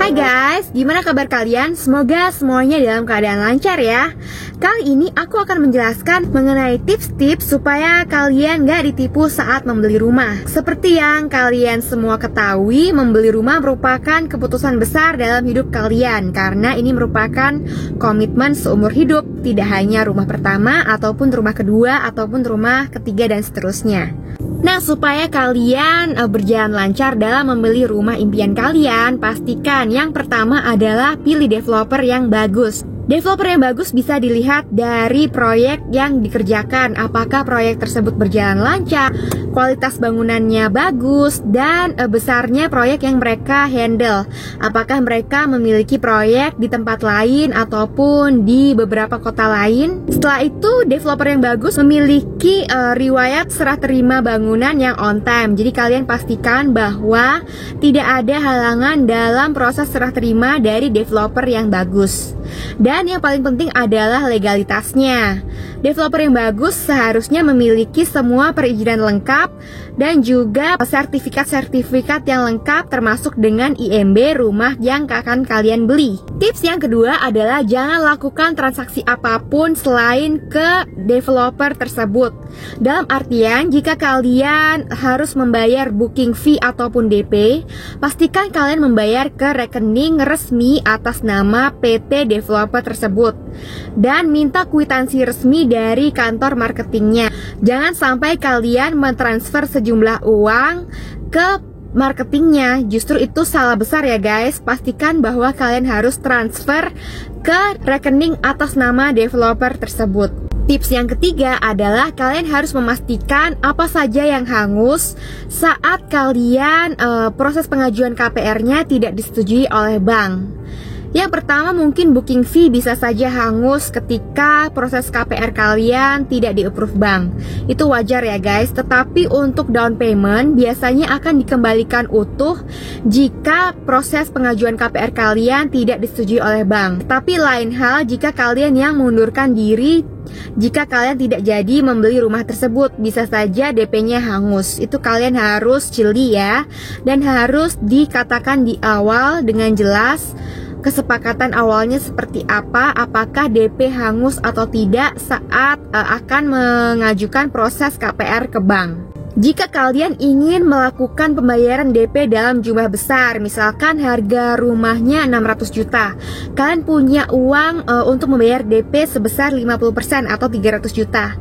Hai guys, gimana kabar kalian? Semoga semuanya dalam keadaan lancar ya. Kali ini aku akan menjelaskan mengenai tips-tips supaya kalian gak ditipu saat membeli rumah. Seperti yang kalian semua ketahui, membeli rumah merupakan keputusan besar dalam hidup kalian, karena ini merupakan komitmen seumur hidup. Tidak hanya rumah pertama, ataupun rumah kedua, ataupun rumah ketiga, dan seterusnya. Nah, supaya kalian berjalan lancar dalam membeli rumah impian kalian, pastikan yang pertama adalah pilih developer yang bagus. Developer yang bagus bisa dilihat dari proyek yang dikerjakan. Apakah proyek tersebut berjalan lancar, kualitas bangunannya bagus, dan besarnya proyek yang mereka handle. Apakah mereka memiliki proyek di tempat lain ataupun di beberapa kota lain. Setelah itu, developer yang bagus memiliki riwayat serah terima bangunan yang on time. Jadi kalian pastikan bahwa tidak ada halangan dalam proses serah terima dari developer yang bagus. Dan yang paling penting adalah legalitasnya. Developer yang bagus seharusnya memiliki semua perizinan lengkap dan juga sertifikat-sertifikat yang lengkap, termasuk dengan IMB rumah yang akan kalian beli. Tips yang kedua adalah jangan lakukan transaksi apapun selain ke developer tersebut. Dalam artian, jika kalian harus membayar booking fee ataupun DP, pastikan kalian membayar ke rekening resmi atas nama PT developer tersebut dan minta kwitansi resmi dari kantor marketingnya. Jangan sampai kalian mentransfer sejumlah uang ke marketingnya. Justru itu salah besar ya guys. Pastikan bahwa kalian harus transfer ke rekening atas nama developer tersebut. Tips yang ketiga adalah kalian harus memastikan apa saja yang hangus saat kalian proses pengajuan KPR-nya tidak disetujui oleh bank. Yang pertama, mungkin booking fee bisa saja hangus ketika proses KPR kalian tidak di-approve bank. Itu wajar ya guys, tetapi untuk down payment biasanya akan dikembalikan utuh jika proses pengajuan KPR kalian tidak disetujui oleh bank. Tapi lain hal jika kalian yang mengundurkan diri. Jika kalian tidak jadi membeli rumah tersebut, bisa saja DP-nya hangus. Itu kalian harus jeli ya, dan harus dikatakan di awal dengan jelas kesepakatan awalnya seperti apa, apakah DP hangus atau tidak saat akan mengajukan proses KPR ke bank. Jika kalian ingin melakukan pembayaran DP dalam jumlah besar, misalkan harga rumahnya 600 juta, kalian punya uang untuk membayar DP sebesar 50% atau 300 juta.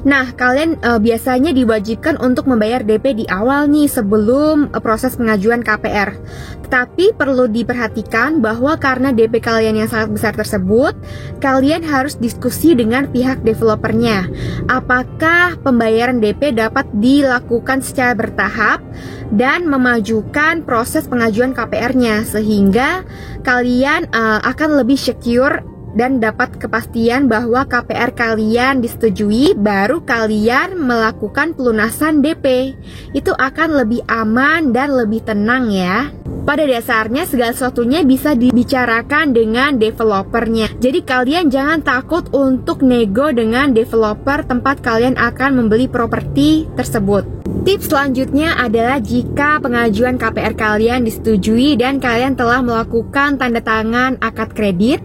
Nah, kalian biasanya diwajibkan untuk membayar DP di awal nih sebelum proses pengajuan KPR. Tetapi perlu diperhatikan bahwa karena DP kalian yang sangat besar tersebut, kalian harus diskusi dengan pihak developernya. Apakah pembayaran DP dapat dilakukan secara bertahap dan memajukan proses pengajuan KPR-nya, sehingga kalian akan lebih secure dan dapat kepastian bahwa KPR kalian disetujui, baru kalian melakukan pelunasan DP. Itu akan lebih aman dan lebih tenang ya. Pada dasarnya segala sesuatunya bisa dibicarakan dengan developernya. Jadi kalian jangan takut untuk nego dengan developer tempat kalian akan membeli properti tersebut. Tips selanjutnya adalah jika pengajuan KPR kalian disetujui dan kalian telah melakukan tanda tangan akad kredit,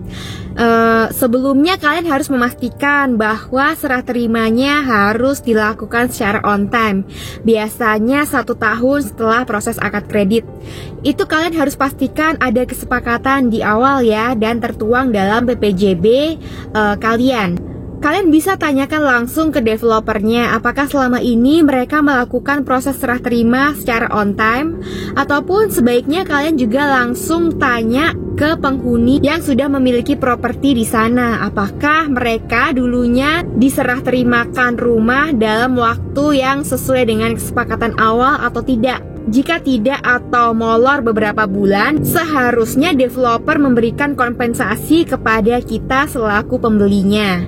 sebelumnya kalian harus memastikan bahwa serah terimanya harus dilakukan secara on time. Biasanya 1 tahun setelah proses akad kredit. Itu kalian harus pastikan ada kesepakatan di awal ya, dan tertuang dalam PPJB kalian. Kalian bisa tanyakan langsung ke developernya apakah selama ini mereka melakukan proses serah terima secara on time, ataupun sebaiknya kalian juga langsung tanya ke penghuni yang sudah memiliki properti di sana. Apakah mereka dulunya diserah terimakan rumah dalam waktu yang sesuai dengan kesepakatan awal atau tidak? Jika tidak atau molor beberapa bulan, seharusnya developer memberikan kompensasi kepada kita selaku pembelinya.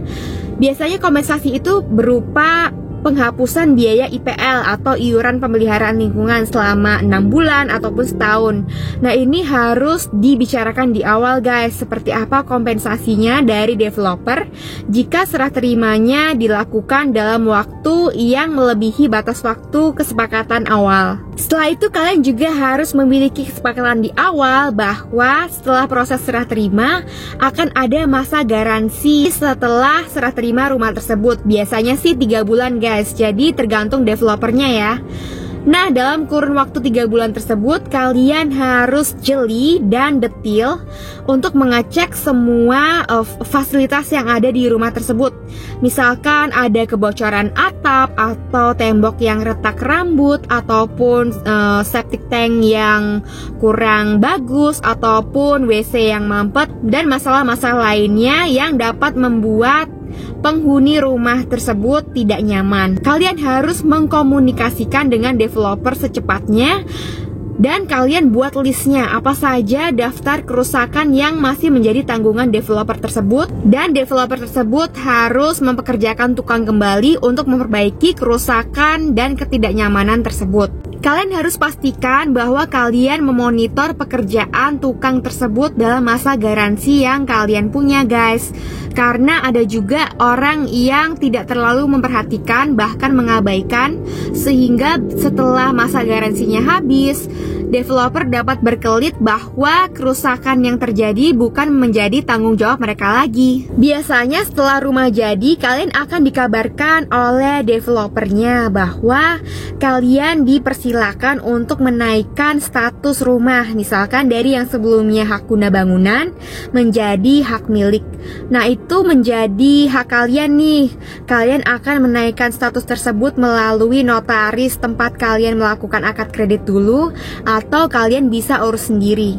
Biasanya kompensasi itu berupa penghapusan biaya IPL atau iuran pemeliharaan lingkungan selama 6 bulan ataupun setahun. Nah, ini harus dibicarakan di awal guys, seperti apa kompensasinya dari developer jika serah terimanya dilakukan dalam waktu yang melebihi batas waktu kesepakatan awal. Setelah itu kalian juga harus memiliki kesepakatan di awal bahwa setelah proses serah terima akan ada masa garansi setelah serah terima rumah tersebut. Biasanya sih 3 bulan guys, jadi tergantung developernya ya. Nah, dalam kurun waktu 3 bulan tersebut, kalian harus jeli dan detil untuk mengecek semua fasilitas yang ada di rumah tersebut. Misalkan ada kebocoran atap, atau tembok yang retak rambut, ataupun septic tank yang kurang bagus, ataupun WC yang mampet, dan masalah-masalah lainnya yang dapat membuat penghuni rumah tersebut tidak nyaman. Kalian harus mengkomunikasikan dengan developer secepatnya dan kalian buat listnya apa saja daftar kerusakan yang masih menjadi tanggungan developer tersebut, dan developer tersebut harus mempekerjakan tukang kembali untuk memperbaiki kerusakan dan ketidaknyamanan tersebut. Kalian harus pastikan bahwa kalian memonitor pekerjaan tukang tersebut dalam masa garansi yang kalian punya guys. Karena ada juga orang yang tidak terlalu memperhatikan, bahkan mengabaikan, sehingga setelah masa garansinya habis, developer dapat berkelit bahwa kerusakan yang terjadi bukan menjadi tanggung jawab mereka lagi. Biasanya setelah rumah jadi, kalian akan dikabarkan oleh developernya bahwa kalian dipersilakan untuk menaikkan status rumah, misalkan dari yang sebelumnya hak guna bangunan menjadi hak milik. Nah, itu menjadi hak kalian nih. Kalian akan menaikkan status tersebut melalui notaris tempat kalian melakukan akad kredit dulu, atau kalian bisa urus sendiri.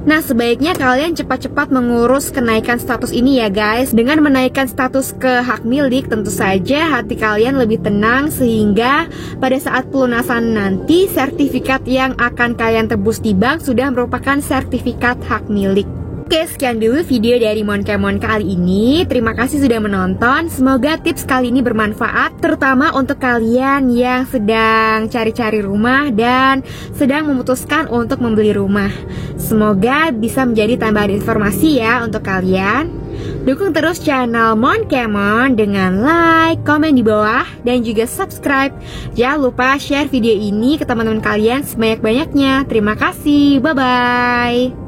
Nah, sebaiknya kalian cepat-cepat mengurus kenaikan status ini ya guys. Dengan menaikkan status ke hak milik, tentu saja hati kalian lebih tenang, sehingga pada saat pelunasan nanti, sertifikat yang akan kalian tebus di bank sudah merupakan sertifikat hak milik. Oke, sekian dulu video dari Monkemon kali ini. Terima kasih sudah menonton. Semoga tips kali ini bermanfaat, terutama untuk kalian yang sedang cari-cari rumah dan sedang memutuskan untuk membeli rumah. Semoga bisa menjadi tambahan informasi ya untuk kalian. Dukung terus channel Monkemon dengan like, komen di bawah, dan juga subscribe. Jangan lupa share video ini ke teman-teman kalian sebanyak-banyaknya. Terima kasih, bye-bye.